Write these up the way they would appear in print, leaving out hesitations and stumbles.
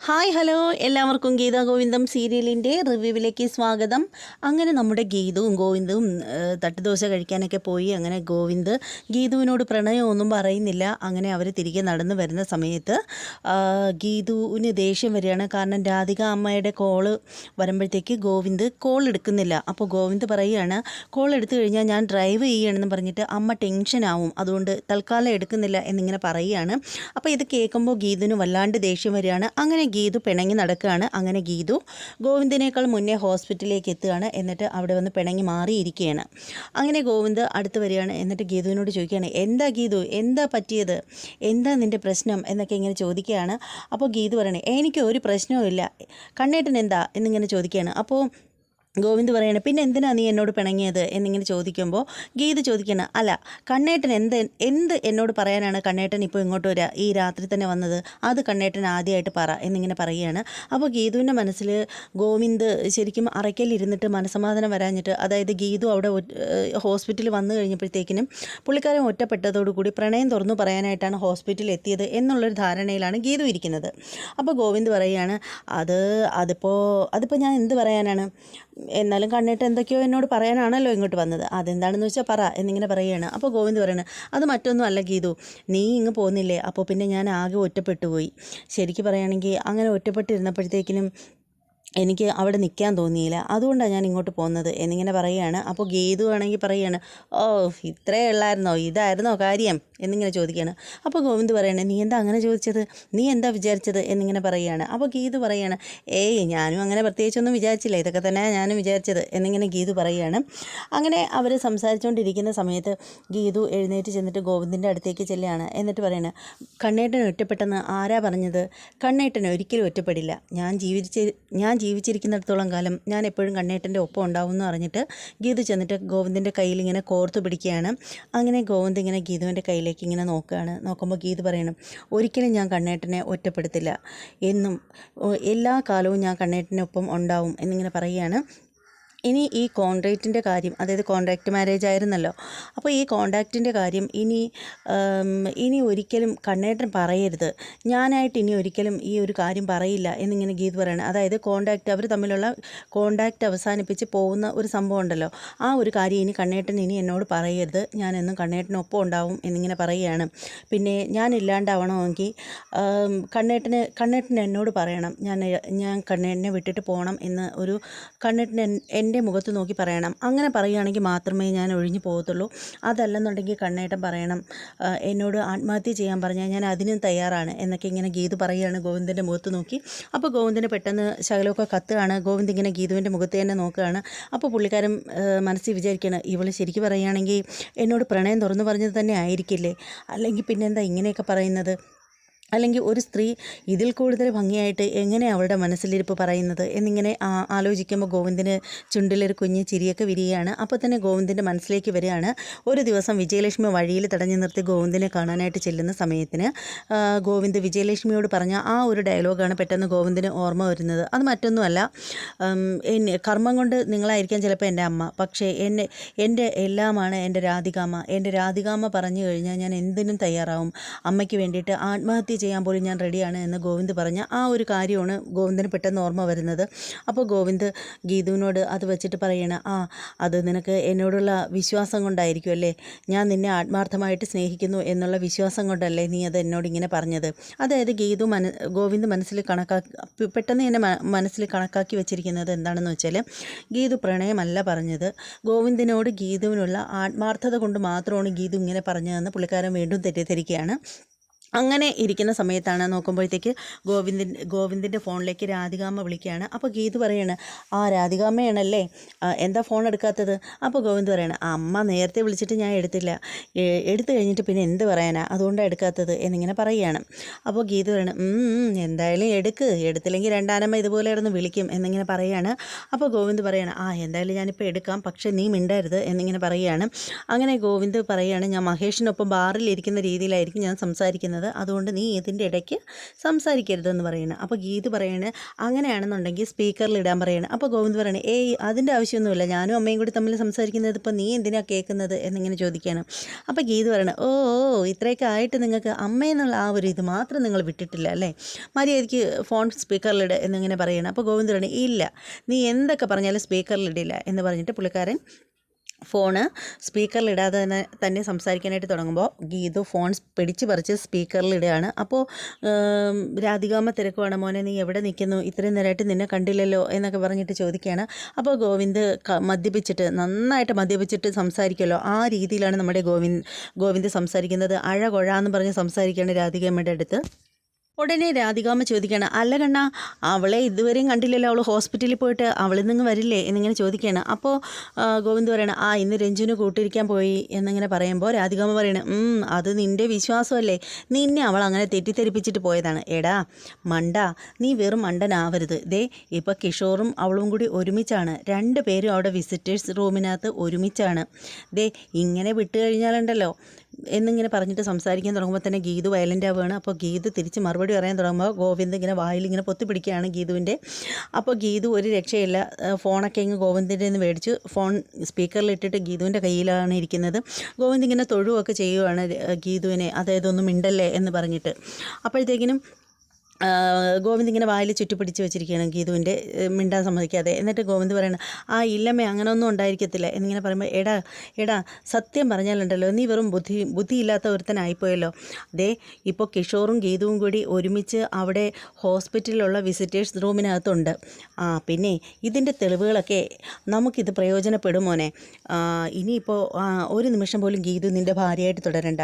Hi hello എല്ലാവർക്കും ഗീതാ ഗോവിന്ദം സീരിയലിൻ്റെ റിവ്യൂവിലേക്ക് സ്വാഗതം. അങ്ങനെ നമ്മുടെ ഗീതുവും ഗോവിന്ദും തട്ടുദോശ കഴിക്കാനൊക്കെ പോയി. അങ്ങനെ ഗോവിന്ദ് ഗീതുവിനോട് പ്രണയമൊന്നും പറയുന്നില്ല. അങ്ങനെ അവർ തിരികെ നടന്നു വരുന്ന സമയത്ത് ഗീതുവിന് ദേഷ്യം വരികയാണ്. കാരണം രാധിക അമ്മയുടെ കോള് വരുമ്പോഴത്തേക്ക് ഗോവിന്ദ് കോൾ എടുക്കുന്നില്ല. അപ്പോൾ ഗോവിന്ദ് പറയുകയാണ്, കോൾ എടുത്തു കഴിഞ്ഞാൽ ഞാൻ ഡ്രൈവ് ചെയ്യണമെന്ന് പറഞ്ഞിട്ട് അമ്മ ടെൻഷനാവും, അതുകൊണ്ട് തൽക്കാലം എടുക്കുന്നില്ല എന്നിങ്ങനെ പറയുകയാണ്. അപ്പോൾ ഇത് കേൾക്കുമ്പോൾ ഗീതുവിന് വല്ലാണ്ട് ദേഷ്യം വരികയാണ്. അങ്ങനെ ഗീതു പിണങ്ങി നടക്കുകയാണ്. അങ്ങനെ ഗീതു ഗോവിന്ദിനേക്കാൾ മുന്നേ ഹോസ്പിറ്റലിലേക്ക് എത്തുകയാണ്. എന്നിട്ട് അവിടെ വന്ന് പിണങ്ങി മാറിയിരിക്കുകയാണ്. അങ്ങനെ ഗോവിന്ദ് അടുത്ത് വരികയാണ്. എന്നിട്ട് ഗീതുവിനോട് ചോദിക്കുകയാണ്, എന്താ ഗീതു, എന്താ പറ്റിയത്, എന്താ നിൻ്റെ പ്രശ്നം എന്നൊക്കെ ഇങ്ങനെ ചോദിക്കുകയാണ്. അപ്പോൾ ഗീതു പറയണേ, എനിക്ക് ഒരു പ്രശ്നവും ഇല്ല, കണ്ണേട്ടൻ എന്താ എന്നിങ്ങനെ ചോദിക്കുകയാണ്. അപ്പോൾ ഗോവിന്ദ് പറയണേ, പിന്നെ എന്തിനാ നീ എന്നോട് പിണങ്ങിയത് എന്നിങ്ങനെ ചോദിക്കുമ്പോൾ ഗീത ചോദിക്കണം, അല്ല കണ്ണേട്ടൻ എന്ത് എന്നോട് പറയാനാണ് കണ്ണേട്ടൻ ഇപ്പോൾ ഇങ്ങോട്ട് വരിക, ഈ രാത്രി തന്നെ വന്നത്, അത് കണ്ണേട്ടൻ ആദ്യമായിട്ട് പറ എന്നിങ്ങനെ പറയുകയാണ്. അപ്പോൾ ഗീതുവിൻ്റെ മനസ്സിൽ ഗോവിന്ദ് ശരിക്കും അറയ്ക്കലിരുന്നിട്ട് മനസ്സമാധാനം വരാഞ്ഞിട്ട്, അതായത് ഗീതു അവിടെ ഹോസ്പിറ്റലിൽ വന്നു കഴിഞ്ഞപ്പോഴത്തേക്കിനും പുള്ളിക്കാരൻ ഒറ്റപ്പെട്ടതോടുകൂടി പ്രണയം തുറന്നു പറയാനായിട്ടാണ് ഹോസ്പിറ്റലിൽ എത്തിയത് എന്നുള്ളൊരു ധാരണയിലാണ് ഗീതു ഇരിക്കുന്നത്. അപ്പോൾ ഗോവിന്ദ് പറയുകയാണ്, അതിപ്പോൾ ഞാൻ എന്ത് പറയാനാണ്, എന്നാലും കണ്ണിട്ട് എന്തൊക്കെയോ എന്നോട് പറയാനാണല്ലോ ഇങ്ങോട്ട് വന്നത്, അതെന്താണെന്ന് വെച്ചാൽ പറ എന്നിങ്ങനെ പറയുകയാണ്. അപ്പോൾ ഗോവിന്ദ് പറയണത്, അത് മറ്റൊന്നും അല്ല ഗീതു, നീ ഇങ്ങ് പോകുന്നില്ലേ, അപ്പോൾ പിന്നെ ഞാൻ ആകെ ഒറ്റപ്പെട്ടു പോയി. ശരിക്കും പറയുകയാണെങ്കിൽ അങ്ങനെ ഒറ്റപ്പെട്ടിരുന്നപ്പോഴത്തേക്കിനും എനിക്ക് അവിടെ നിൽക്കാൻ തോന്നിയില്ല, അതുകൊണ്ടാണ് ഞാൻ ഇങ്ങോട്ട് പോകുന്നത് എന്നിങ്ങനെ പറയുകയാണ്. അപ്പോൾ ഗീതു ആണെങ്കിൽ പറയുകയാണ്, ഓ ഇത്രയേ ഉള്ളായിരുന്നോ, ഇതായിരുന്നോ കാര്യം എന്നിങ്ങനെ ചോദിക്കുകയാണ്. അപ്പോൾ ഗോവിന്ദ് പറയണേ, നീ എന്താ അങ്ങനെ ചോദിച്ചത്, നീ എന്താ വിചാരിച്ചത് എന്നിങ്ങനെ പറയുകയാണ്. അപ്പോൾ ഗീതു പറയുകയാണ്, ഏയ് ഞാനും അങ്ങനെ പ്രത്യേകിച്ചൊന്നും വിചാരിച്ചില്ല, ഇതൊക്കെ തന്നെ ഞാനും വിചാരിച്ചത് എന്നിങ്ങനെ ഗീതു പറയുകയാണ്. അങ്ങനെ അവർ സംസാരിച്ചുകൊണ്ടിരിക്കുന്ന സമയത്ത് ഗീതു എഴുന്നേറ്റ് ചെന്നിട്ട് ഗോവിന്ദിൻ്റെ അടുത്തേക്ക് ചെല്ലുകയാണ്. എന്നിട്ട് പറയണേ, കണ്ണേട്ടൻ ഒറ്റപ്പെട്ടെന്ന് ആരാ പറഞ്ഞത്, കണ്ണേട്ടൻ ഒരിക്കലും ഒറ്റപ്പെടില്ല, ഞാൻ ജീവിച്ചിരിക്കുന്നിടത്തോളം കാലം ഞാൻ എപ്പോഴും കണ്ണേട്ടൻ്റെ ഒപ്പം ഉണ്ടാവും എന്ന് പറഞ്ഞിട്ട് ഗീതു ചെന്നിട്ട് ഗോവിന്ദിൻ്റെ കയ്യിൽ ഇങ്ങനെ കോർത്തു പിടിക്കുകയാണ്. അങ്ങനെ ഗോവിന്ദ് ഇങ്ങനെ ഗീതുവിൻ്റെ കയ്യിലേക്ക് ഇങ്ങനെ നോക്കുമ്പോൾ ഗീതു പറയണം, ഒരിക്കലും ഞാൻ കണ്ണേട്ടനെ ഒറ്റപ്പെടുത്തില്ല, എന്നും എല്ലാ കാലവും ഞാൻ കണ്ണേട്ടനൊപ്പം ഉണ്ടാവും എന്നിങ്ങനെ പറയുകയാണ്. ഇനി ഈ കോൺട്രാക്റ്റിൻ്റെ കാര്യം, അതായത് കോൺട്രാക്റ്റ് മാരേജ് ആയിരുന്നല്ലോ, അപ്പോൾ ഈ കോൺട്രാക്റ്റിൻ്റെ കാര്യം ഇനി ഒരിക്കലും കണ്ണേട്ടൻ പറയരുത്, ഞാനായിട്ട് ഇനി ഒരിക്കലും ഈ ഒരു കാര്യം പറയില്ല എന്നിങ്ങനെ ഗീത് പറയണം. അതായത് അവർ തമ്മിലുള്ള കോൺട്രാക്റ്റ് അവസാനിപ്പിച്ച് പോകുന്ന ഒരു സംഭവം ഉണ്ടല്ലോ, ആ ഒരു കാര്യം ഇനി കണ്ണേട്ടൻ എന്നോട് പറയരുത്, ഞാനെന്നും കണ്ണേട്ടനൊപ്പം ഉണ്ടാവും എന്നിങ്ങനെ പറയുകയാണ്. പിന്നെ ഞാൻ ഇല്ലാണ്ടാവണമെങ്കിൽ കണ്ണേട്ടൻ എന്നോട് പറയണം, ഞാൻ കണ്ണേട്ടനെ വിട്ടിട്ട് പോകണം എന്ന് ഒരു കണ്ണേട്ടൻ എൻ്റെ മുഖത്ത് നോക്കി പറയണം, അങ്ങനെ പറയുകയാണെങ്കിൽ മാത്രമേ ഞാൻ ഒഴിഞ്ഞു പോകത്തുള്ളൂ, അതല്ലെന്നുണ്ടെങ്കിൽ കണ്ണേട്ടൻ പറയണം, എന്നോട് ആത്മഹത്യ ചെയ്യാൻ പറഞ്ഞാൽ ഞാൻ അതിനും തയ്യാറാണ് എന്നൊക്കെ ഇങ്ങനെ ഗീതു പറയുകയാണ് ഗോവിന്ദൻ്റെ മുഖത്ത് നോക്കി. അപ്പോൾ ഗോവിന്ദന് പെട്ടെന്ന് ശകലമൊക്കെ കത്തുകയാണ്. ഗോവിന്ദ് ഇങ്ങനെ ഗീതുവിൻ്റെ മുഖത്ത് തന്നെ നോക്കുകയാണ്. അപ്പോൾ പുള്ളിക്കാരൻ മനസ്സിൽ വിചാരിക്കുകയാണ്, ഇവൾ ശരിക്കും പറയുകയാണെങ്കിൽ എന്നോട് പ്രണയം തുറന്നു പറഞ്ഞത് തന്നെ ആയിരിക്കില്ലേ, അല്ലെങ്കിൽ പിന്നെന്താ ഇങ്ങനെയൊക്കെ പറയുന്നത്, അല്ലെങ്കിൽ ഒരു സ്ത്രീ ഇതിൽ കൂടുതൽ ഭംഗിയായിട്ട് എങ്ങനെ അവളുടെ മനസ്സിലിരിപ്പ് പറയുന്നത് എന്നിങ്ങനെ ആലോചിക്കുമ്പോൾ ഗോവിന്ദിന് ചുണ്ടിലൊരു കുഞ്ഞ് ചിരിയൊക്കെ വിരിയുകയാണ്. അപ്പോൾ തന്നെ ഗോവിന്ദിൻ്റെ മനസ്സിലേക്ക് വരികയാണ്, ഒരു ദിവസം വിജയലക്ഷ്മി വഴിയിൽ തടഞ്ഞു നിർത്തി ഗോവിന്ദിനെ കാണാനായിട്ട് ചെല്ലുന്ന സമയത്തിന് ഗോവിന്ദ് വിജയലക്ഷ്മിയോട് പറഞ്ഞ ആ ഒരു ഡയലോഗാണ് പെട്ടെന്ന് ഗോവിന്ദിന് ഓർമ്മ വരുന്നത്. അത് മറ്റൊന്നുമല്ല, കർമ്മം കൊണ്ട് നിങ്ങളായിരിക്കാം ചിലപ്പോൾ എൻ്റെ അമ്മ, പക്ഷേ എൻ്റെ എല്ലാമാണ് എൻ്റെ രാധികാമ്മ പറഞ്ഞു കഴിഞ്ഞാൽ ഞാൻ എന്തിനും തയ്യാറാവും, അമ്മയ്ക്ക് വേണ്ടിയിട്ട് ആത്മഹത്യ ചെയ്യാൻ പോലും ഞാൻ റെഡിയാണ് എന്ന് ഗോവിന്ദ് പറഞ്ഞ ആ ഒരു കാര്യമാണ് ഗോവിന്ദിന് പെട്ടെന്ന് ഓർമ്മ വരുന്നത്. അപ്പോൾ ഗോവിന്ദ് ഗീതുവിനോട് അത് വെച്ചിട്ട് പറയണ, അത് നിനക്ക് എന്നോടുള്ള വിശ്വാസം കൊണ്ടായിരിക്കും അല്ലേ, ഞാൻ നിന്നെ ആത്മാർത്ഥമായിട്ട് സ്നേഹിക്കുന്നു എന്നുള്ള വിശ്വാസം കൊണ്ടല്ലേ നീ അത് എന്നോട് ഇങ്ങനെ പറഞ്ഞത്. അതായത് ഗോവിന്ദ് മനസ്സിൽ പെട്ടെന്ന് തന്നെ മനസ്സിൽ കണക്കാക്കി വെച്ചിരിക്കുന്നത് എന്താണെന്ന് വെച്ചാൽ, ഗീതു പ്രണയമല്ല പറഞ്ഞത്, ഗോവിന്ദിനോട് ഗീതുവിനുള്ള ആത്മാർത്ഥത കൊണ്ട് മാത്രമാണ് ഗീതു ഇങ്ങനെ പറഞ്ഞതെന്ന് പുള്ളിക്കാരൻ വീണ്ടും തെറ്റിദ്ധരിക്കുകയാണ്. അങ്ങനെ ഇരിക്കുന്ന സമയത്താണ് നോക്കുമ്പോഴത്തേക്ക് ഗോവിന്ദിൻ്റെ ഫോണിലേക്ക് രാധികാമ്മ വിളിക്കുകയാണ്. അപ്പോൾ ഗീതു പറയാണ്, രാധികാമ്മയാണല്ലേ, എന്താ ഫോൺ എടുക്കാത്തത്. അപ്പോൾ ഗോവിന്ദ് പറയണം, അമ്മ നേരത്തെ വിളിച്ചിട്ട് ഞാൻ എടുത്തില്ല, എടുത്തു കഴിഞ്ഞിട്ട് പിന്നെ എന്ത് പറയാനാ, അതുകൊണ്ടാണ് എടുക്കാത്തത് എന്നിങ്ങനെ പറയുകയാണ്. അപ്പോൾ ഗീതു പറയണം, എന്തായാലും എടുത്തില്ലെങ്കിൽ രണ്ടാനമ്മ ഇതുപോലെ ഇടന്ന് വിളിക്കും എന്നിങ്ങനെ പറയുകയാണ്. അപ്പോൾ ഗോവിന്ദ് പറയണം, എന്തായാലും ഞാനിപ്പോൾ എടുക്കാം, പക്ഷേ നീ മിണ്ടരുത് എന്നിങ്ങനെ പറയുകയാണ്. അങ്ങനെ ഗോവിന്ദ് പറയുകയാണ്, ഞാൻ മഹേഷിനൊപ്പം ബാറിലിരിക്കുന്ന രീതിയിലായിരിക്കും ഞാൻ സംസാരിക്കുന്നത്, സംസാരിക്കുന്നത്, അതുകൊണ്ട് നീ ഇതിൻ്റെ ഇടയ്ക്ക് സംസാരിക്കരുതെന്ന് പറയുന്നത്. അപ്പോൾ ഗീതു പറയണേ അങ്ങനെയാണെന്നുണ്ടെങ്കിൽ സ്പീക്കറിൽ ഇടാൻ പറയണം. അപ്പോൾ ഗോവിന്ദ് പറയണേ അതിൻ്റെ ആവശ്യമൊന്നുമില്ല, ഞാനും അമ്മയും കൂടി തമ്മിൽ സംസാരിക്കുന്നത് ഇപ്പോൾ നീ എന്തിനാണ് കേൾക്കുന്നത് എന്നിങ്ങനെ ചോദിക്കുകയാണ്. അപ്പോൾ ഗീതു പറയണേ ഓ ഇത്രയൊക്കെ ആയിട്ട് നിങ്ങൾക്ക് അമ്മയെന്നുള്ള ആ ഒരു ഇത് മാത്രം നിങ്ങൾ വിട്ടിട്ടില്ല അല്ലേ, മര്യാദയ്ക്ക് ഫോൺ സ്പീക്കറിലിട് എന്നിങ്ങനെ പറയണം. അപ്പോൾ ഗോവിന്ദ് പറയണേ ഇല്ല, നീ എന്തൊക്കെ പറഞ്ഞാലും സ്പീക്കറിലിടില്ല എന്ന് പറഞ്ഞിട്ട് പുള്ളിക്കാരൻ ഫോണ് സ്പീക്കറിലിടാതെ തന്നെ സംസാരിക്കാനായിട്ട് തുടങ്ങുമ്പോൾ ഗീതു ഫോൺ പിടിച്ച് പറിച്ച് സ്പീക്കറിലിടുകയാണ്. അപ്പോൾ രാധികാമ്മ തിരക്കുവാണ്, മോനെ നീ എവിടെ നിൽക്കുന്നു, ഇത്രയും നേരമായിട്ട് നിന്നെ കണ്ടില്ലല്ലോ എന്നൊക്കെ പറഞ്ഞിട്ട് ചോദിക്കുകയാണ്. അപ്പോൾ ഗോവിന്ദ് നന്നായിട്ട് മദ്യപിച്ചിട്ട് സംസാരിക്കുമല്ലോ, ആ രീതിയിലാണ് നമ്മുടെ ഗോവിന്ദ് സംസാരിക്കുന്നത്. അഴകൊഴാന്ന് പറഞ്ഞ് സംസാരിക്കുകയാണ് രാധികാമ്മയുടെ അടുത്ത്. ഉടനെ രാധികാമ്മ ചോദിക്കുകയാണ്, അല്ല കണ്ണാ അവളെ ഇതുവരെയും കണ്ടില്ലല്ലോ, അവൾ ഹോസ്പിറ്റലിൽ പോയിട്ട് അവളിൽ നിന്ന് വരില്ലേ എന്നിങ്ങനെ ചോദിക്കുകയാണ്. അപ്പോൾ ഗോവിന്ദ് പറയണം ഇന്ന് രഞ്ജുവിന് കൂട്ടിരിക്കാൻ പോയി എന്നിങ്ങനെ പറയുമ്പോൾ രാധികാമ്മ പറയണം അത് നിൻ്റെ വിശ്വാസമല്ലേ, നിന്നെ അവൾ അങ്ങനെ തെറ്റിദ്ധരിപ്പിച്ചിട്ട് പോയതാണ്. എടാ മണ്ട, നീ വെറും മണ്ടനാവരുത്. ഇപ്പോൾ കിഷോറും അവളും കൂടി ഒരുമിച്ചാണ്, 2 പേരും അവിടെ വിസിറ്റേഴ്സ് റൂമിനകത്ത് ഒരുമിച്ചാണ്. ഇങ്ങനെ വിട്ട് കഴിഞ്ഞാലുണ്ടല്ലോ എന്നിങ്ങനെ പറഞ്ഞിട്ട് സംസാരിക്കാൻ തുടങ്ങുമ്പോൾ തന്നെ ഗീതു വയലൻ്റ് ആവുകയാണ്. അപ്പോൾ ഗീതു തിരിച്ച് മറുപടി പറയാൻ തുടങ്ങുമ്പോൾ ഗോവിന്ദ് ഇങ്ങനെ വായിലിങ്ങനെ പൊത്തിപ്പിടിക്കുകയാണ് ഗീതുവിൻ്റെ. അപ്പോൾ ഗീതു ഒരു രക്ഷയില്ല, ഫോണൊക്കെ ഇങ്ങ് ഗോവിന്ദിൻ്റെ നിന്ന് മേടിച്ച് ഫോൺ സ്പീക്കറിലിട്ടിട്ട് ഗീതുവിൻ്റെ കയ്യിലാണ് ഇരിക്കുന്നത്. ഗോവിന്ദ് ഇങ്ങനെ തൊഴുവൊക്കെ ചെയ്യുകയാണ് ഗീതുവിനെ, അതായത് ഒന്നും മിണ്ടല്ലേ എന്ന് പറഞ്ഞിട്ട്. അപ്പോഴത്തേക്കിനും ഗോവിന്ദ് ഇങ്ങനെ വായിൽ ചുറ്റിപ്പിടിച്ച് വെച്ചിരിക്കുകയാണ് ഗീതുവിൻ്റെ, മിണ്ടാൻ സമ്മതിക്കാതെ. എന്നിട്ട് ഗോവിന്ദ് പറയണം ഇല്ലമ്മേ അങ്ങനെയൊന്നും ഉണ്ടായിരിക്കത്തില്ല എന്നിങ്ങനെ പറയുമ്പോൾ എടാ സത്യം പറഞ്ഞാലുണ്ടല്ലോ നീ വെറും ബുദ്ധിയില്ലാത്ത ഒരുത്തനായിപ്പോയല്ലോ. ഇപ്പോൾ കിഷോറും ഗീതുവും കൂടി ഒരുമിച്ച് അവിടെ ഹോസ്പിറ്റലിലുള്ള വിസിറ്റേഴ്സ് റൂമിനകത്തുണ്ട്. പിന്നെ ഇതിൻ്റെ തെളിവുകളൊക്കെ നമുക്കിത് പ്രയോജനപ്പെടും മോനെ. ഇനിയിപ്പോൾ ഒരു നിമിഷം പോലും ഗീതു നിൻ്റെ ഭാര്യയായിട്ട് തുടരണ്ട.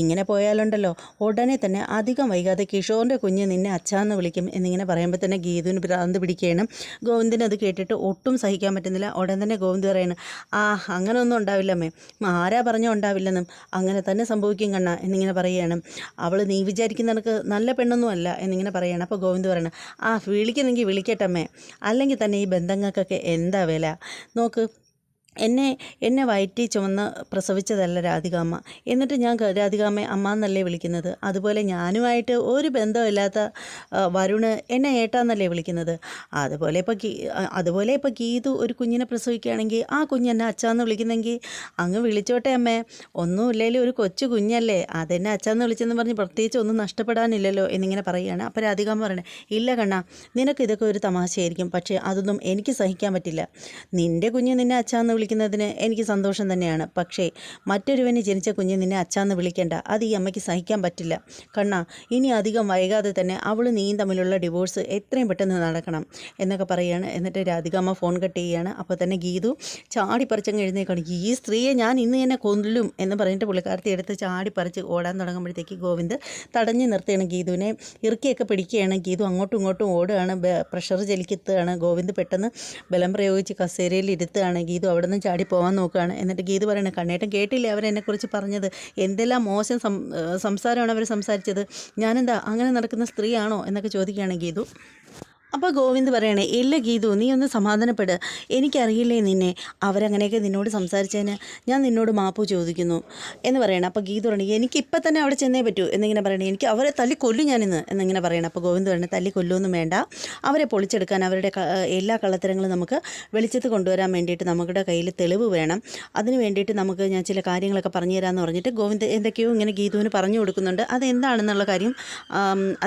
ഇങ്ങനെ പോയാലുണ്ടല്ലോ ഉടനെ തന്നെ അധികം വൈകാതെ കിഷോറിൻ്റെ കുഞ്ഞ് നിന്നെ അച്ഛാന്ന് വിളിക്കും എന്നിങ്ങനെ പറയുമ്പോൾ തന്നെ ഗീതുവിന് ഭ്രാന്ത് പിടിക്കുകയാണ്. ഗോവിന്ദിന് അത് കേട്ടിട്ട് ഒട്ടും സഹിക്കാൻ പറ്റുന്നില്ല. ഉടൻ തന്നെ ഗോവിന്ദ് പറയണം അങ്ങനെയൊന്നും ഉണ്ടാവില്ലമ്മേ, ആരാ പറഞ്ഞോ ഉണ്ടാവില്ലെന്നും, അങ്ങനെ തന്നെ സംഭവിക്കും കണ്ണ എന്നിങ്ങനെ പറയുകയാണ്. അവൾ നീ വിചാരിക്കുന്ന കണക്ക് നല്ല പെണ്ണൊന്നും അല്ല എന്നിങ്ങനെ പറയുകയാണ്. അപ്പോൾ ഗോവിന്ദ് പറയണം വിളിക്കുന്നെങ്കിൽ വിളിക്കട്ടമ്മേ, അല്ലെങ്കിൽ തന്നെ ഈ ബന്ധങ്ങൾക്കൊക്കെ എന്താ വില. നോക്ക്, എന്നെ വയറ്റി ചുമന്ന് പ്രസവിച്ചതല്ല രാധികാമ്മ, എന്നിട്ട് ഞാൻ രാധികാമ്മയെ അമ്മ എന്നല്ലേ വിളിക്കുന്നത്. അതുപോലെ ഞാനുമായിട്ട് ഒരു ബന്ധമില്ലാത്ത വരുണ് എന്നെ ഏട്ടാന്നല്ലേ വിളിക്കുന്നത്. അതുപോലെ ഇപ്പോൾ ഗീതു ഒരു കുഞ്ഞിനെ പ്രസവിക്കുകയാണെങ്കിൽ ആ കുഞ്ഞെന്നെ അച്ഛാന്ന് വിളിക്കുന്നെങ്കിൽ അങ്ങ് വിളിച്ചോട്ടെ അമ്മേ, ഒന്നുമില്ലേലും ഒരു കൊച്ചു കുഞ്ഞല്ലേ, അതെന്നെ അച്ഛാന്ന് വിളിച്ചെന്ന് പറഞ്ഞ് പ്രത്യേകിച്ച് ഒന്നും നഷ്ടപ്പെടാനില്ലല്ലോ എന്നിങ്ങനെ പറയുകയാണ്. അപ്പോൾ രാധികാമ്മ പറയണേ ഇല്ല കണ്ണാ, നിനക്ക് ഇതൊക്കെ ഒരു തമാശയായിരിക്കും, പക്ഷേ അതൊന്നും എനിക്ക് സഹിക്കാൻ പറ്റില്ല. നിൻ്റെ കുഞ്ഞ് നിന്നെ അച്ഛാന്ന് വിളിക്കുന്നതിന് എനിക്ക് സന്തോഷം തന്നെയാണ്, പക്ഷേ മറ്റൊരുവന് ജനിച്ച കുഞ്ഞ് നിന്നെ അച്ഛാന്ന് വിളിക്കേണ്ട, അത് ഈ അമ്മയ്ക്ക് സഹിക്കാൻ പറ്റില്ല കണ്ണാ. ഇനി അധികം വൈകാതെ തന്നെ അവൾ നീയും തമ്മിലുള്ള ഡിവോഴ്സ് എത്രയും പെട്ടെന്ന് നടക്കണം എന്നൊക്കെ പറയുകയാണ്. എന്നിട്ട് രാധികാമ്മ ഫോൺ കട്ട് ചെയ്യുകയാണ്. അപ്പോൾ തന്നെ ഗീതു ചാടിപ്പറിച്ചങ്ങ് എഴുന്നേക്കാണ്. ഈ സ്ത്രീയെ ഞാൻ ഇന്ന് തന്നെ കൊല്ലും എന്ന് പറഞ്ഞിട്ട് പുള്ളിക്കാരത്തി എടുത്ത് ചാടിപ്പറിച്ച് ഓടാൻ തുടങ്ങുമ്പോഴത്തേക്ക് ഗോവിന്ദ് തടഞ്ഞു നിർത്തുകയാണ്, ഗീതുവിനെ ഇറുക്കിയൊക്കെ പിടിക്കുകയാണ്. ഗീതു അങ്ങോട്ടും ഇങ്ങോട്ടും ഓടുകയാണ്, പ്രഷർ ചെലിക്കെത്തുകയാണ്. ഗോവിന്ദ് പെട്ടെന്ന് ബലം പ്രയോഗിച്ച് കസേരയിൽ ഇരുത്തുകയാണ്. ഗീതു അവിടെ നിന്ന് ചാടി പോകാൻ നോക്കുകയാണ്. എന്നിട്ട് ഗീതു പറയണേ കണ്ണേട്ടൻ കേട്ടില്ലേ അവരെന്നെക്കുറിച്ച് പറഞ്ഞത്, എന്തെല്ലാം മോശം സംസാരമാണ് അവർ സംസാരിച്ചത്, ഞാനെന്താ അങ്ങനെ നടക്കുന്ന സ്ത്രീയാണോ എന്നൊക്കെ ചോദിക്കുകയാണ് ഗീതു. അപ്പോൾ ഗോവിന്ദ് പറയണേ ഇല്ല ഗീതു, നീ ഒന്ന് സമാധാനപ്പെട്, എനിക്കറിയില്ലേ നിന്നെ, അവരങ്ങനെയൊക്കെ നിന്നോട് സംസാരിച്ചതിന് ഞാൻ നിന്നോട് മാപ്പ് ചോദിക്കുന്നു എന്ന് പറയണം. അപ്പോൾ ഗീതു പറയണേ എനിക്കിപ്പോൾ തന്നെ അവിടെ ചെന്നേ പറ്റൂ എന്നിങ്ങനെ പറയണേ, എനിക്ക് അവരെ തല്ലിക്കൊല്ലും ഞാനിന്ന് എന്നിങ്ങനെ പറയണം. അപ്പോൾ ഗോവിന്ദ് പറയണേ തല്ലിക്കൊല്ലൊന്നും വേണ്ട, അവരെ പൊളിച്ചെടുക്കാൻ അവരുടെ എല്ലാ കള്ളത്തരങ്ങളും നമുക്ക് വെളിച്ചത്ത് കൊണ്ടുവരാൻ വേണ്ടിയിട്ട് നമ്മുടെ കയ്യിൽ തെളിവ് വേണം, അതിന് വേണ്ടിയിട്ട് നമുക്ക് ഞാൻ ചില കാര്യങ്ങളൊക്കെ പറഞ്ഞു തരാമെന്ന് പറഞ്ഞിട്ട് ഗോവിന്ദ് എന്തൊക്കെയോ ഇങ്ങനെ ഗീതുവിന് പറഞ്ഞു കൊടുക്കുന്നുണ്ട്. അതെന്താണെന്നുള്ള കാര്യം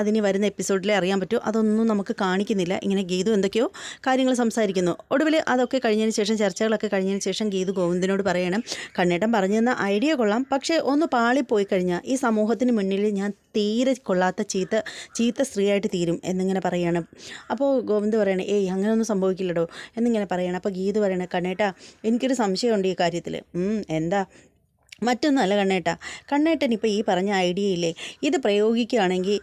അതിന് വരുന്ന എപ്പിസോഡിലേ അറിയാൻ പറ്റൂ, അതൊന്നും നമുക്ക് കാണിക്കുന്നില്ല. ഇങ്ങനെ ഗീതു എന്തൊക്കെയോ കാര്യങ്ങൾ സംസാരിക്കുന്നു. ഒടുവിൽ അതൊക്കെ കഴിഞ്ഞതിന് ശേഷം, ചർച്ചകളൊക്കെ കഴിഞ്ഞതിന് ശേഷം ഗീതു ഗോവിന്ദിനോട് പറയണം കണ്ണേട്ടൻ പറഞ്ഞു തന്ന ഐഡിയ കൊള്ളാം, പക്ഷേ ഒന്ന് പാളിപ്പോയി കഴിഞ്ഞാൽ ഈ സമൂഹത്തിന് മുന്നിൽ ഞാൻ തീരെ കൊള്ളാത്ത ചീത്ത സ്ത്രീയായിട്ട് തീരും എന്നിങ്ങനെ പറയണം. അപ്പോൾ ഗോവിന്ദ് പറയണേ അങ്ങനെയൊന്നും സംഭവിക്കില്ലടോ എന്നിങ്ങനെ പറയണം. അപ്പോൾ ഗീതു പറയണേ കണ്ണേട്ടാ എനിക്കൊരു സംശയമുണ്ട് ഈ കാര്യത്തിൽ. എന്താ? മറ്റൊന്നുമല്ല കണ്ണേട്ടൻ ഇപ്പോൾ ഈ പറഞ്ഞ ഐഡിയ ഇല്ലേ, ഇത് പ്രയോഗിക്കുകയാണെങ്കിൽ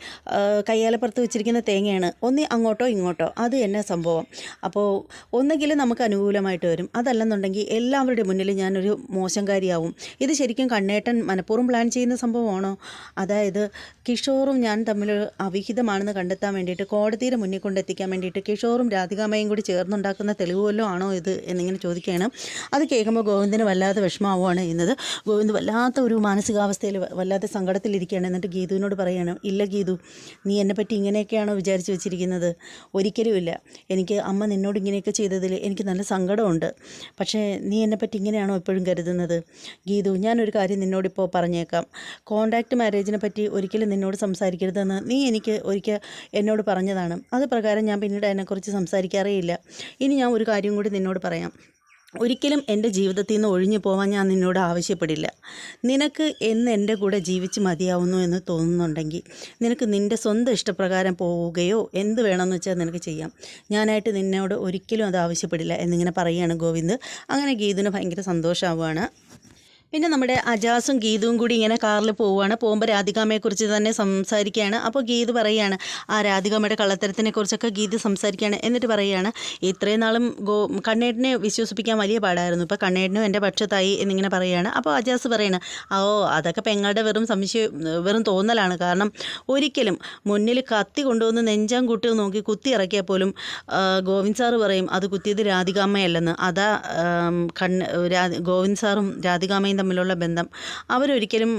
കയ്യാലപ്പുറത്ത് വെച്ചിരിക്കുന്ന തേങ്ങയാണ്, ഒന്നി അങ്ങോട്ടോ ഇങ്ങോട്ടോ, അത് തന്നെ സംഭവം. അപ്പോൾ ഒന്നെങ്കിലും നമുക്ക് അനുകൂലമായിട്ട് വരും, അതല്ലെന്നുണ്ടെങ്കിൽ എല്ലാവരുടെ മുന്നിൽ ഞാനൊരു മോശംകാരിയാവും. ഇത് ശരിക്കും കണ്ണേട്ടൻ മനഃപൂർവ്വം പ്ലാൻ ചെയ്യുന്ന സംഭവമാണോ? അതായത് കിഷോറും ഞാൻ തമ്മിൽ അവിഹിതമാണെന്ന് കണ്ടെത്താൻ വേണ്ടിയിട്ട് കോടതിയുടെ മുന്നിൽ കൊണ്ടെത്തിക്കാൻ വേണ്ടിയിട്ട് കിഷോറും രാധികാമ്മയും കൂടി ചേർന്നുണ്ടാക്കുന്ന തെളിവ് വല്ലതും ആണോ ഇത് എന്നിങ്ങനെ ചോദിക്കുകയാണ്. അത് കേൾക്കുമ്പോൾ ഗോവിന്ദിന് വല്ലാതെ വിഷമമാവുകയാണ് ചെയ്യുന്നത്. ഗോവിന്ദ് വല്ലാത്ത ഒരു മാനസികാവസ്ഥയിൽ വല്ലാത്ത സങ്കടത്തിലിരിക്കുകയാണ്. എന്നിട്ട് ഗീതുവിനോട് പറയുകയാണ്, ഇല്ല ഗീതു, നീ എന്നെപ്പറ്റി ഇങ്ങനെയൊക്കെയാണോ വിചാരിച്ച് വെച്ചിരിക്കുന്നത്? ഒരിക്കലുമില്ല. എനിക്ക് അമ്മ നിന്നോട് ഇങ്ങനെയൊക്കെ ചെയ്തതിൽ എനിക്ക് നല്ല സങ്കടമുണ്ട്. പക്ഷേ നീ എന്നെപ്പറ്റി ഇങ്ങനെയാണോ എപ്പോഴും കരുതുന്നത്? ഗീതു, ഞാനൊരു കാര്യം നിന്നോടിപ്പോൾ പറഞ്ഞേക്കാം. കോൺട്രാക്റ്റ് മാരേജിനെ പറ്റി ഒരിക്കലും നിന്നോട് സംസാരിക്കരുതെന്ന് നീ എനിക്ക് ഒരിക്കൽ എന്നോട് പറഞ്ഞതാണ്. അത് പ്രകാരം ഞാൻ പിന്നീട് അതിനെക്കുറിച്ച് സംസാരിക്കാറേ ഇല്ല. ഇനി ഞാൻ ഒരു കാര്യം കൂടി നിന്നോട് പറയാം. ഒരിക്കലും എൻ്റെ ജീവിതത്തിൽ നിന്ന് ഒഴിഞ്ഞു പോകാൻ ഞാൻ നിന്നോട് ആവശ്യപ്പെടില്ല. നിനക്ക് എന്ന് എൻ്റെ കൂടെ ജീവിച്ച് മതിയാവുന്നു എന്ന് തോന്നുന്നുണ്ടെങ്കിൽ നിനക്ക് നിൻ്റെ സ്വന്തം ഇഷ്ടപ്രകാരം പോവുകയോ എന്ത് വേണമെന്ന് വെച്ചാൽ നിനക്ക് ചെയ്യാം. ഞാനായിട്ട് നിന്നോട് ഒരിക്കലും അത് ആവശ്യപ്പെടില്ല എന്നിങ്ങനെ പറയുകയാണ് ഗോവിന്ദ്. അങ്ങനെ ഗീതുവിന് ഭയങ്കര സന്തോഷമാവുകയാണ്. പിന്നെ നമ്മുടെ അജാസും ഗീതുവും കൂടി ഇങ്ങനെ കാറിൽ പോവുകയാണ്. പോകുമ്പോൾ രാധികാമ്മയെക്കുറിച്ച് തന്നെ സംസാരിക്കുകയാണ്. അപ്പോൾ ഗീത് പറയുകയാണ്, ആ രാധികാമ്മയുടെ കള്ളത്തരത്തിനെ കുറിച്ചൊക്കെ ഗീത് സംസാരിക്കുകയാണ്. എന്നിട്ട് പറയുകയാണ്, ഇത്രയും നാളും കണ്ണേട്ടനെ വിശ്വസിപ്പിക്കാൻ വലിയ പാടായിരുന്നു, ഇപ്പോൾ കണ്ണേട്ടനും എൻ്റെ പക്ഷത്തായി എന്നിങ്ങനെ പറയുകയാണ്. അപ്പോൾ അജാസ് പറയണ, അതൊക്കെ പെങ്ങളുടെ വെറും തോന്നലാണ്. കാരണം ഒരിക്കലും മുന്നിൽ കത്തി കൊണ്ടുവന്ന് നെഞ്ചാൻ കൂട്ടി നോക്കി കുത്തി ഇറക്കിയാൽ പോലും ഗോവിന്ദ് സാറ് പറയും അത് കുത്തിയത് രാധികാമ്മയല്ലെന്ന്. അതാ ഗോവിന്ദ് സാറും രാധികാമ്മയും തമ്മിലുള്ള ബന്ധം. അവരൊരിക്കലും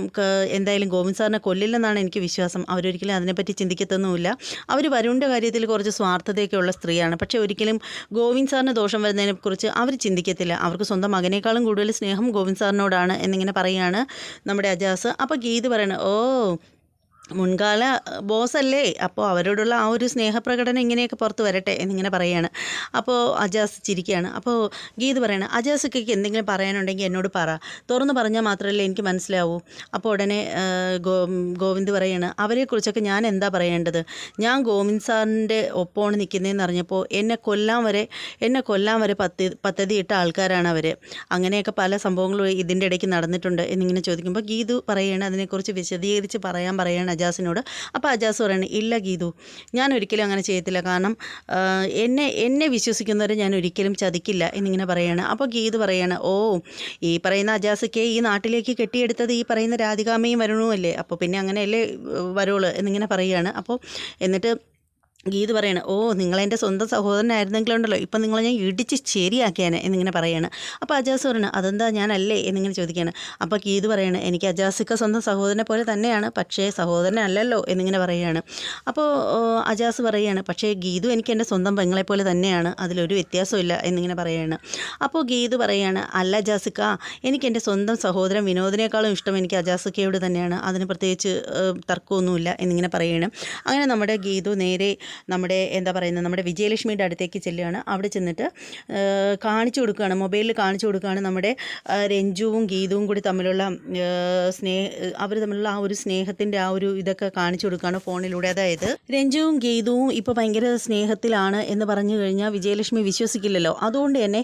എന്തായാലും ഗോവിന്ദ് സാറിനെ കൊല്ലില്ലെന്നാണ് എനിക്ക് വിശ്വാസം. അവരൊരിക്കലും അതിനെപ്പറ്റി ചിന്തിക്കത്തൊന്നുമില്ല. അവർ വരുണിൻ്റെ കാര്യത്തിൽ കുറച്ച് സ്വാർത്ഥതയൊക്കെയുള്ള സ്ത്രീയാണ്. പക്ഷേ ഒരിക്കലും ഗോവിന്ദ് സാറിന് ദോഷം വരുന്നതിനെക്കുറിച്ച് അവർ ചിന്തിക്കത്തില്ല. അവർക്ക് സ്വന്തം മകനേക്കാളും കൂടുതൽ സ്നേഹം ഗോവിന്ദ് സാറിനോടാണ് എന്നിങ്ങനെ പറയുകയാണ് നമ്മുടെ അജാസ്. അപ്പോൾ ഗീത് പറയണ, മുൻകാല ബോസല്ലേ, അപ്പോൾ അവരോടുള്ള ആ ഒരു സ്നേഹപ്രകടനം ഇങ്ങനെയൊക്കെ പുറത്ത് വരട്ടെ എന്നിങ്ങനെ പറയുകയാണ്. അപ്പോൾ അജാസ് ചിരിക്കുകയാണ്. അപ്പോൾ ഗീത് പറയണം, അജാസൊക്കെ എന്തെങ്കിലും പറയാനുണ്ടെങ്കിൽ എന്നോട് പറ, തുറന്ന് പറഞ്ഞാൽ മാത്രമല്ലേ എനിക്ക് മനസ്സിലാവൂ. അപ്പോൾ ഉടനെ ഗോവിന്ദ് പറയാണ്, അവരെക്കുറിച്ചൊക്കെ ഞാൻ എന്താ പറയേണ്ടത്? ഞാൻ ഗോവിന്ദ് സാറിൻ്റെ ഒപ്പമാണ് നിൽക്കുന്നതെന്ന് അറിഞ്ഞപ്പോൾ എന്നെ കൊല്ലാൻ വരെ പദ്ധതിയിട്ട ആൾക്കാരാണ് അവർ. അങ്ങനെയൊക്കെ പല സംഭവങ്ങളും ഇതിൻ്റെ ഇടയ്ക്ക് നടന്നിട്ടുണ്ട് എന്നിങ്ങനെ ചോദിക്കുമ്പോൾ ഗീതു പറയാണ്, അതിനെക്കുറിച്ച് വിശദീകരിച്ച് പറയാണ് അജാസിനോട്. അപ്പോൾ അജാസ് പറയണേ, ഇല്ല ഗീതു, ഞാൻ ഒരിക്കലും അങ്ങനെ ചെയ്യത്തില്ല. കാരണം എന്നെ വിശ്വസിക്കുന്നവരെ ഞാൻ ഒരിക്കലും ചതിക്കില്ല എന്നിങ്ങനെ പറയാണ്. അപ്പോൾ ഗീതു പറയാണ്, ഈ പറയുന്ന അജാസൊക്കെ ഈ നാട്ടിലേക്ക് കെട്ടിയെടുത്തത് ഈ പറയുന്ന രാധികാമ്മയും വരുണുമല്ലേ, അപ്പോൾ പിന്നെ അങ്ങനെയല്ലേ വരുള്ളൂ എന്നിങ്ങനെ പറയുകയാണ്. അപ്പോൾ എന്നിട്ട് ഗീത് പറയാണ്, നിങ്ങളെൻ്റെ സ്വന്തം സഹോദരനായിരുന്നെങ്കിലുണ്ടല്ലോ ഇപ്പം നിങ്ങളെ ഞാൻ ഇടിച്ച് ശരിയാക്കിയാനെ എന്നിങ്ങനെ പറയാണ്. അപ്പോൾ അജാസ് പറയണം, അതെന്താ ഞാനല്ലേ എന്നിങ്ങനെ ചോദിക്കുകയാണ്. അപ്പോൾ ഗീത് പറയാണ്, എനിക്ക് അജാസൊക്കെ സ്വന്തം സഹോദരനെ പോലെ തന്നെയാണ്, പക്ഷേ സഹോദരനല്ലല്ലോ എന്നിങ്ങനെ പറയുകയാണ്. അപ്പോൾ അജാസ് പറയുകയാണ്, പക്ഷേ ഗീതു എനിക്ക് എൻ്റെ സ്വന്തം പെങ്ങളെ പോലെ തന്നെയാണ്, അതിലൊരു വ്യത്യാസമില്ല എന്നിങ്ങനെ പറയുകയാണ്. അപ്പോൾ ഗീത് പറയുകയാണ്, അല്ല അജാസിക്ക, എനിക്ക് എൻ്റെ സ്വന്തം സഹോദരൻ വിനോദിനേക്കാളും ഇഷ്ടം എനിക്ക് അജാസിക്കയോട് തന്നെയാണ്, അതിന് പ്രത്യേകിച്ച് തർക്കമൊന്നുമില്ല എന്നിങ്ങനെ പറയുകയാണ്. അങ്ങനെ നമ്മുടെ ഗീതു നേരെ നമ്മുടെ വിജയലക്ഷ്മിയുടെ അടുത്തേക്ക് ചെല്ലുകയാണ്. അവിടെ ചെന്നിട്ട് മൊബൈലിൽ കാണിച്ചു കൊടുക്കുകയാണ് നമ്മുടെ രഞ്ജുവും ഗീതുവും കൂടി തമ്മിലുള്ള അവർ തമ്മിലുള്ള ആ ഒരു സ്നേഹത്തിൻ്റെ ആ ഒരു ഇതൊക്കെ കാണിച്ചു കൊടുക്കുകയാണ് ഫോണിലൂടെ. അതായത് രഞ്ജുവും ഗീതുവും ഇപ്പോൾ ഭയങ്കര സ്നേഹത്തിലാണ് എന്ന് പറഞ്ഞു കഴിഞ്ഞാൽ വിജയലക്ഷ്മി വിശ്വസിക്കില്ലല്ലോ. അതുകൊണ്ട് തന്നെ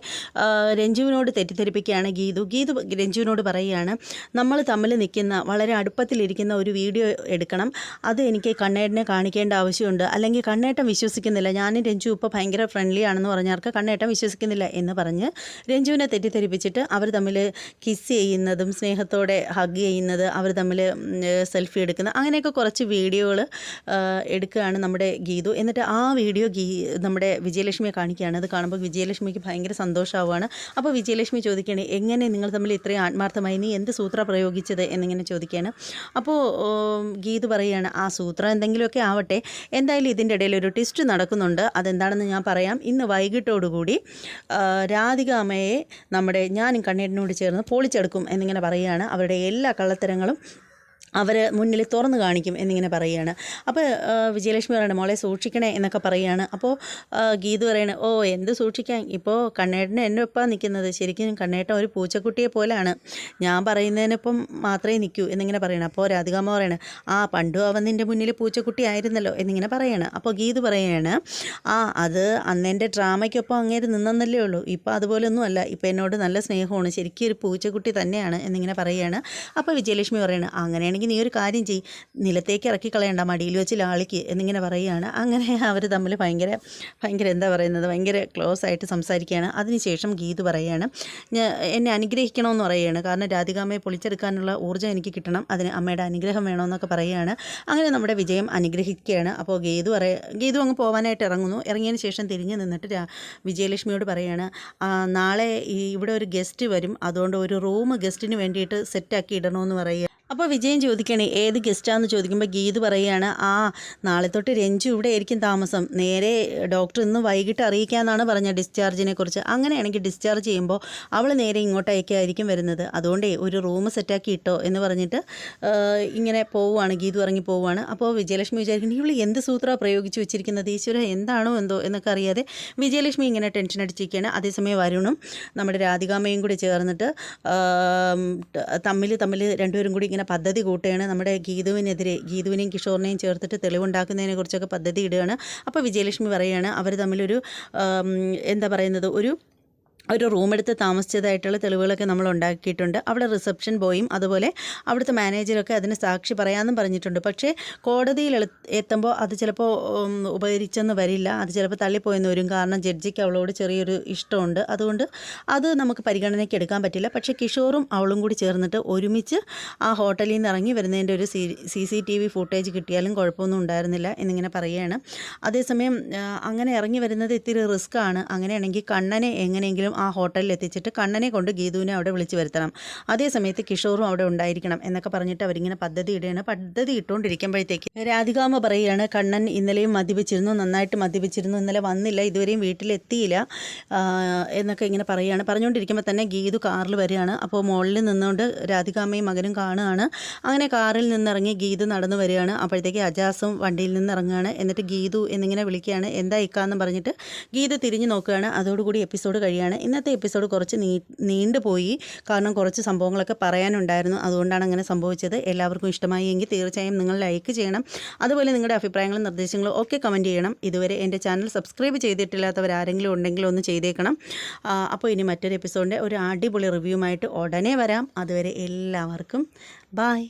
രഞ്ജുവിനോട് തെറ്റിദ്ധരിപ്പിക്കുകയാണ് ഗീതു രഞ്ജുവിനോട് പറയുകയാണ്, നമ്മൾ തമ്മിൽ നിൽക്കുന്ന വളരെ അടുപ്പത്തിലിരിക്കുന്ന ഒരു വീഡിയോ എടുക്കണം, അത് എനിക്ക് കണ്ണേട്ടനെ കാണിക്കേണ്ട ആവശ്യമുണ്ട്, അല്ലെങ്കിൽ കണ്ണേട്ടൻ വിശ്വസിക്കുന്നില്ല, ഞാനും രഞ്ജു ഇപ്പോൾ ഭയങ്കര ഫ്രണ്ട്ലി ആണെന്ന് പറഞ്ഞവർക്ക് കണ്ണേട്ടൻ വിശ്വസിക്കുന്നില്ല എന്ന് പറഞ്ഞ് രഞ്ജുവിനെ തെറ്റിദ്ധരിപ്പിച്ചിട്ട് അവർ തമ്മിൽ കിസ് ചെയ്യുന്നതും സ്നേഹത്തോടെ ഹഗ് ചെയ്യുന്നത്, അവർ തമ്മിൽ സെൽഫി എടുക്കുന്നത്, അങ്ങനെയൊക്കെ കുറച്ച് വീഡിയോകൾ എടുക്കുകയാണ് നമ്മുടെ ഗീതു. എന്നിട്ട് ആ വീഡിയോ നമ്മുടെ വിജയലക്ഷ്മിയെ കാണിക്കുകയാണ്. അത് കാണുമ്പോൾ വിജയലക്ഷ്മിക്ക് ഭയങ്കര സന്തോഷമാവുകയാണ്. അപ്പോൾ വിജയലക്ഷ്മി ചോദിക്കുകയാണ്, എങ്ങനെ നിങ്ങൾ തമ്മിൽ ഇത്രയും ആത്മാർത്ഥമായി നീ എന്ത് സൂത്രം പ്രയോഗിച്ചത് എന്നിങ്ങനെ ചോദിക്കുകയാണ്. അപ്പോൾ ഗീതു പറയുകയാണ്, ആ സൂത്രം എന്തെങ്കിലുമൊക്കെ ആവട്ടെ, എന്തായാലും ഇതിൻ്റെ ഇടയിൽ ഒരു ട്വിസ്റ്റ് നടക്കുന്നുണ്ട്, അതെന്താണെന്ന് ഞാൻ പറയാം. ഇന്ന് വൈകിട്ടോടുകൂടി രാധികാമ്മയെ ഞാനും കണ്ണേട്ടനോട് ചേർന്ന് പൊളിച്ചെടുക്കും എന്നിങ്ങനെ പറയുകയാണ്. അവരുടെ എല്ലാ കള്ളത്തരങ്ങളും അവർ മുന്നിൽ തുറന്നു കാണിക്കും എന്നിങ്ങനെ പറയുകയാണ്. അപ്പോൾ വിജയലക്ഷ്മി പറയണം, മോളെ സൂക്ഷിക്കണേ എന്നൊക്കെ പറയുകയാണ്. അപ്പോൾ ഗീതു പറയണേ, എന്ത് സൂക്ഷിക്കാൻ, ഇപ്പോൾ കണ്ണേട്ടന് എൻ്റെ ഒപ്പം നിൽക്കുന്നത്, ശരിക്കും കണ്ണേട്ടൻ ഒരു പൂച്ചക്കുട്ടിയെ പോലെയാണ്, ഞാൻ പറയുന്നതിനൊപ്പം മാത്രമേ നിൽക്കൂ എന്നിങ്ങനെ പറയണം. അപ്പോൾ രാധികാമ്മ പറയണേ, പണ്ടും അവൻ നിൻ്റെ മുന്നിൽ പൂച്ചക്കുട്ടി ആയിരുന്നല്ലോ എന്നിങ്ങനെ പറയാണ്. അപ്പോൾ ഗീതു പറയുകയാണ്, അത് അന്നെൻ്റെ ഡ്രാമയ്ക്കൊപ്പം അങ്ങേര് നിന്നല്ലേ ഉള്ളൂ, ഇപ്പോൾ അതുപോലൊന്നും അല്ല, ഇപ്പോൾ എന്നോട് നല്ല സ്നേഹമാണ്, ശരിക്കും ഒരു പൂച്ചക്കുട്ടി തന്നെയാണ് എന്നിങ്ങനെ പറയുകയാണ്. അപ്പോൾ വിജയലക്ഷ്മി പറയണേ, അങ്ങനെയാണെങ്കിൽ അല്ലെങ്കിൽ നീ ഒരു കാര്യം ചെയ്യ്, നിലത്തേക്ക് ഇറക്കി കളയണ്ട, മടിയിൽ വെച്ച് ലാളിക്ക് എന്നിങ്ങനെ പറയുകയാണ്. അങ്ങനെ അവർ തമ്മിൽ ഭയങ്കര എന്താ പറയുന്നത്, ഭയങ്കര ക്ലോസ് ആയിട്ട് സംസാരിക്കുകയാണ്. അതിനുശേഷം ഗീതു പറയുകയാണ്, എന്നെ അനുഗ്രഹിക്കണമെന്ന് പറയുകയാണ്. കാരണം രാധികാമ്മയെ പൊളിച്ചെടുക്കാനുള്ള ഊർജ്ജം എനിക്ക് കിട്ടണം, അതിന് അമ്മയുടെ അനുഗ്രഹം വേണമെന്നൊക്കെ പറയുകയാണ്. അങ്ങനെ നമ്മുടെ വിജയം അനുഗ്രഹിക്കുകയാണ്. അപ്പോൾ ഗീതു അങ്ങ് പോകാനായിട്ട് ഇറങ്ങുന്നു. ഇറങ്ങിയതിന് ശേഷം തിരിഞ്ഞ് നിന്നിട്ട് വിജയലക്ഷ്മിയോട് പറയുകയാണ്, നാളെ ഇവിടെ ഒരു ഗസ്റ്റ് വരും, അതുകൊണ്ട് ഒരു റൂം ഗസ്റ്റിന് വേണ്ടിയിട്ട് സെറ്റാക്കി ഇടണമെന്ന് പറയുക. അപ്പോൾ വിജയൻ ചോദിക്കുകയാണ് ഏത് ഗസ്റ്റാന്ന് ചോദിക്കുമ്പോൾ ഗീത് പറയുകയാണ്, നാളെ തൊട്ട് രഞ്ജു ഇവിടെ ആയിരിക്കും താമസം, നേരെ ഡോക്ടർ ഇന്ന് വൈകിട്ട് അറിയിക്കാമെന്നാണ് പറഞ്ഞത് ഡിസ്ചാർജിനെ കുറിച്ച്. അങ്ങനെയാണെങ്കിൽ ഡിസ്ചാർജ് ചെയ്യുമ്പോൾ അവൾ നേരെ ഇങ്ങോട്ടേക്കായിരിക്കും വരുന്നത്, അതുകൊണ്ടേ ഒരു റൂം സെറ്റാക്കി ഇട്ടോ എന്ന് പറഞ്ഞിട്ട് ഇങ്ങനെ പോവുകയാണ്. ഗീതു ഇറങ്ങി പോവുകയാണ്. അപ്പോൾ വിജയലക്ഷ്മി വിചാരിക്കുന്നത് ഇവൾ എന്ത് സൂത്രമാണ് പ്രയോഗിച്ച് വെച്ചിരിക്കുന്നത്, ഈശ്വര എന്താണോ എന്തോ എന്നൊക്കെ അറിയാതെ വിജയലക്ഷ്മി ഇങ്ങനെ ടെൻഷൻ അടിച്ചിരിക്കുകയാണ്. അതേസമയം വരുണും നമ്മുടെ രാധികാമ്മയും കൂടി ചേർന്നിട്ട് തമ്മിൽ രണ്ടുപേരും കൂടി പദ്ധതി കൂട്ടുകയാണ്. നമ്മുടെ ഗീതുവിനെയും കിഷോറിനെയും ചേർത്തിട്ട് തെളിവുണ്ടാക്കുന്നതിനെ കുറിച്ചൊക്കെ പദ്ധതി ഇടുകയാണ്. അപ്പോൾ വിജയലക്ഷ്മി പറയുകയാണ് അവർ തമ്മിലൊരു എന്താ പറയുന്നത്, ഒരു റൂം എടുത്ത് താമസിച്ചതായിട്ടുള്ള തെളിവുകളൊക്കെ നമ്മൾ ഉണ്ടാക്കിയിട്ടുണ്ട്. അവിടെ റിസപ്ഷൻ ബോയും അതുപോലെ അവിടുത്തെ മാനേജരൊക്കെ അതിന് സാക്ഷി പറയാമെന്നും പറഞ്ഞിട്ടുണ്ട്. പക്ഷേ കോടതിയിൽ എത്തുമ്പോൾ അത് ചിലപ്പോൾ ഉപകരിച്ചെന്ന് വരില്ല, അത് ചിലപ്പോൾ തള്ളിപ്പോയെന്ന് വരും. കാരണം ജഡ്ജിക്ക് അവളോട് ചെറിയൊരു ഇഷ്ടമുണ്ട്, അതുകൊണ്ട് അത് നമുക്ക് പരിഗണനയ്ക്ക് എടുക്കാൻ പറ്റില്ല. പക്ഷേ കിഷോറും അവളും കൂടി ചേർന്നിട്ട് ഒരുമിച്ച് ആ ഹോട്ടലിൽ നിന്ന് ഇറങ്ങി വരുന്നതിൻ്റെ ഒരു CCTV ഫുട്ടേജ് കിട്ടിയാലും കുഴപ്പമൊന്നും ഉണ്ടായിരുന്നില്ല എന്നിങ്ങനെ പറയുകയാണ്. അതേസമയം അങ്ങനെ ഇറങ്ങി വരുന്നത് ഇത്തിരി റിസ്ക്കാണ്. അങ്ങനെയാണെങ്കിൽ കണ്ണനെ എങ്ങനെയെങ്കിലും ആ ഹോട്ടലിൽ എത്തിച്ചിട്ട് കണ്ണനെ കൊണ്ട് ഗീതുവിനെ അവിടെ വിളിച്ചു വരുത്തണം, അതേ സമയത്ത് കിഷോറും അവിടെ ഉണ്ടായിരിക്കണം എന്നൊക്കെ പറഞ്ഞിട്ട് അവരിങ്ങനെ പദ്ധതി ഇടുകയാണ്. പദ്ധതി ഇട്ടുകൊണ്ടിരിക്കുമ്പോഴത്തേക്ക് രാധികാമ്മ പറയുകയാണ്, കണ്ണൻ ഇന്നലെയും മദ്യപിച്ചിരുന്നു, നന്നായിട്ട് മദ്യപിച്ചിരുന്നു, ഇന്നലെ വന്നില്ല, ഇതുവരെയും വീട്ടിലെത്തിയില്ല എന്നൊക്കെ ഇങ്ങനെ പറയുകയാണ്. പറഞ്ഞുകൊണ്ടിരിക്കുമ്പോൾ തന്നെ ഗീതു കാറിൽ വരികയാണ്. അപ്പോൾ മുകളിൽ നിന്നുകൊണ്ട് രാധികാമ്മയും മകനും കാണുകയാണ്. അങ്ങനെ കാറിൽ നിന്നിറങ്ങി ഗീതു നടന്നു വരികയാണ്. അപ്പോഴത്തേക്ക് അജാസും വണ്ടിയിൽ നിന്ന് ഇറങ്ങുകയാണ്. എന്നിട്ട് ഗീതു എന്നിങ്ങനെ വിളിക്കുകയാണ്, എന്താ ഇക്കാന്ന് പറഞ്ഞിട്ട് ഗീതു തിരിഞ്ഞു നോക്കുകയാണ്. അതോടുകൂടി എപ്പിസോഡ് കഴിയുകയാണ്. ഇന്നത്തെ എപ്പിസോഡ് കുറച്ച് നീണ്ടുപോയി, കാരണം കുറച്ച് സംഭവങ്ങളൊക്കെ പറയാനുണ്ടായിരുന്നു, അതുകൊണ്ടാണ് അങ്ങനെ സംഭവിച്ചത്. എല്ലാവർക്കും ഇഷ്ടമായി എങ്കിൽ തീർച്ചയായും നിങ്ങൾ ലൈക്ക് ചെയ്യണം, അതുപോലെ നിങ്ങളുടെ അഭിപ്രായങ്ങളും നിർദ്ദേശങ്ങളും ഒക്കെ കമൻറ്റ് ചെയ്യണം. ഇതുവരെ എൻ്റെ ചാനൽ സബ്സ്ക്രൈബ് ചെയ്തിട്ടില്ലാത്തവർ ആരെങ്കിലും ഉണ്ടെങ്കിൽ ഒന്ന് ചെയ്തേക്കണം. അപ്പോൾ ഇനി മറ്റൊരു എപ്പിസോഡിൻ്റെ ഒരു അടിപൊളി റിവ്യൂമായിട്ട് ഉടനെ വരാം. അതുവരെ എല്ലാവർക്കും ബായ്.